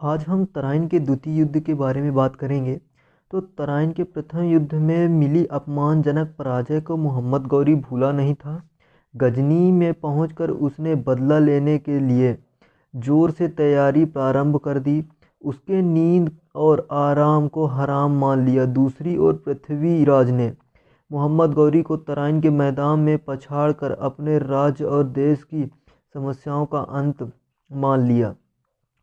आज हम तराइन के द्वितीय युद्ध के बारे में बात करेंगे। तो तराइन के प्रथम युद्ध में मिली अपमानजनक पराजय को मोहम्मद गौरी भूला नहीं था। गजनी में पहुंचकर उसने बदला लेने के लिए जोर से तैयारी प्रारंभ कर दी। उसके नींद और आराम को हराम मान लिया। दूसरी ओर पृथ्वीराज ने मोहम्मद गौरी को तराइन के मैदान में पछाड़ कर अपने राज्य और देश की समस्याओं का अंत मान लिया।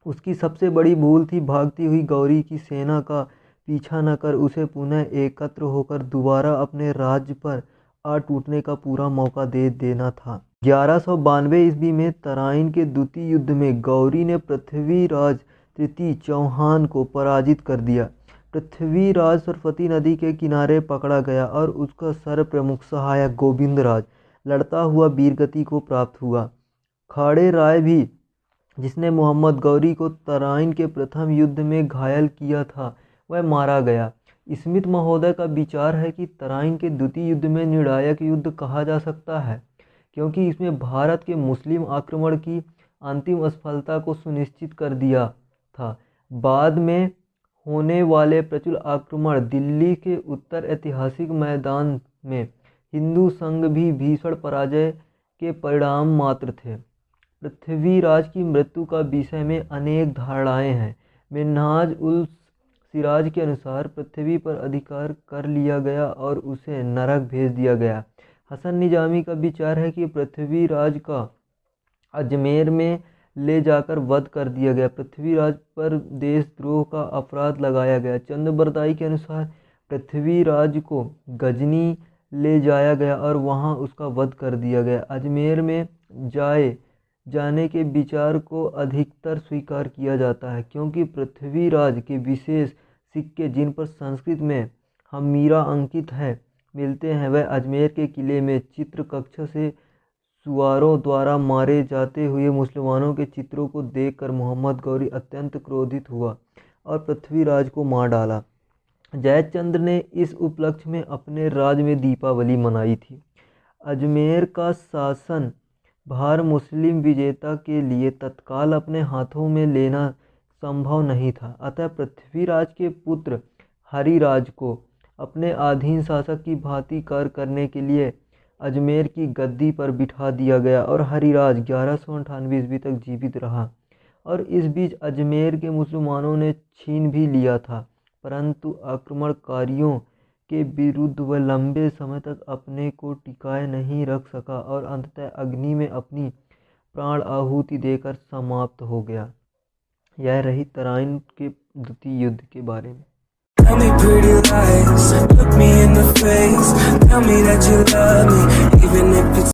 उसकी सबसे बड़ी भूल थी भागती हुई गौरी की सेना का पीछा न कर उसे पुनः एकत्र होकर दोबारा अपने राज्य पर आ टूटने का पूरा मौका दे देना था। 1192 ईस्वी में तराइन के द्वितीय युद्ध में गौरी ने पृथ्वीराज तृतीय चौहान को पराजित कर दिया। पृथ्वीराज सरस्वती नदी के किनारे पकड़ा गया और उसका सर प्रमुख सहायक गोविंदराज लड़ता हुआ वीरगति को प्राप्त हुआ। खाड़े राय भी, जिसने मोहम्मद गौरी को तराइन के प्रथम युद्ध में घायल किया था, वह मारा गया। स्मिथ महोदय का विचार है कि तराइन के द्वितीय युद्ध में निर्णायक युद्ध कहा जा सकता है, क्योंकि इसमें भारत के मुस्लिम आक्रमण की अंतिम असफलता को सुनिश्चित कर दिया था। बाद में होने वाले प्रचुर आक्रमण दिल्ली के उत्तर ऐतिहासिक मैदान में हिंदू संघ भी भीषण पराजय के परिणाम मात्र थे। पृथ्वीराज की मृत्यु का विषय में अनेक धारणाएं हैं। मिन्हाज उल सिराज के अनुसार पृथ्वी पर अधिकार कर लिया गया और उसे नरक भेज दिया गया। हसन निजामी का विचार है कि पृथ्वीराज का अजमेर में ले जाकर वध कर दिया गया। पृथ्वीराज पर देशद्रोह का अपराध लगाया गया। चंद्रबरदाई के अनुसार पृथ्वीराज को गजनी ले जाया गया और वहां उसका वध कर दिया गया। अजमेर में जाने के विचार को अधिकतर स्वीकार किया जाता है, क्योंकि पृथ्वीराज के विशेष सिक्के जिन पर संस्कृत में हमीरा अंकित है मिलते हैं, वह अजमेर के किले में चित्र कक्ष से सुवारों द्वारा मारे जाते हुए मुसलमानों के चित्रों को देखकर मोहम्मद गौरी अत्यंत क्रोधित हुआ और पृथ्वीराज को मार डाला। जयचंद्र ने इस उपलक्ष्य में अपने राज्य में दीपावली मनाई थी। अजमेर का शासन भार मुस्लिम विजेता के लिए तत्काल अपने हाथों में लेना संभव नहीं था। अतः पृथ्वीराज के पुत्र हरिराज को अपने अधीन शासक की भांति कार्य करने के लिए अजमेर की गद्दी पर बिठा दिया गया और हरिराज 1198 ईस्वी तक जीवित रहा। और इस बीच अजमेर के मुसलमानों ने छीन भी लिया था, परंतु आक्रमणकारियों के विरुद्ध वह लंबे समय तक अपने को टिकाए नहीं रख सका और अंततः अग्नि में अपनी प्राण आहुति देकर समाप्त हो गया। यह रही तराइन के द्वितीय युद्ध के बारे में। Tell me pretty lies, look me in the face, tell me that you love me, even if it's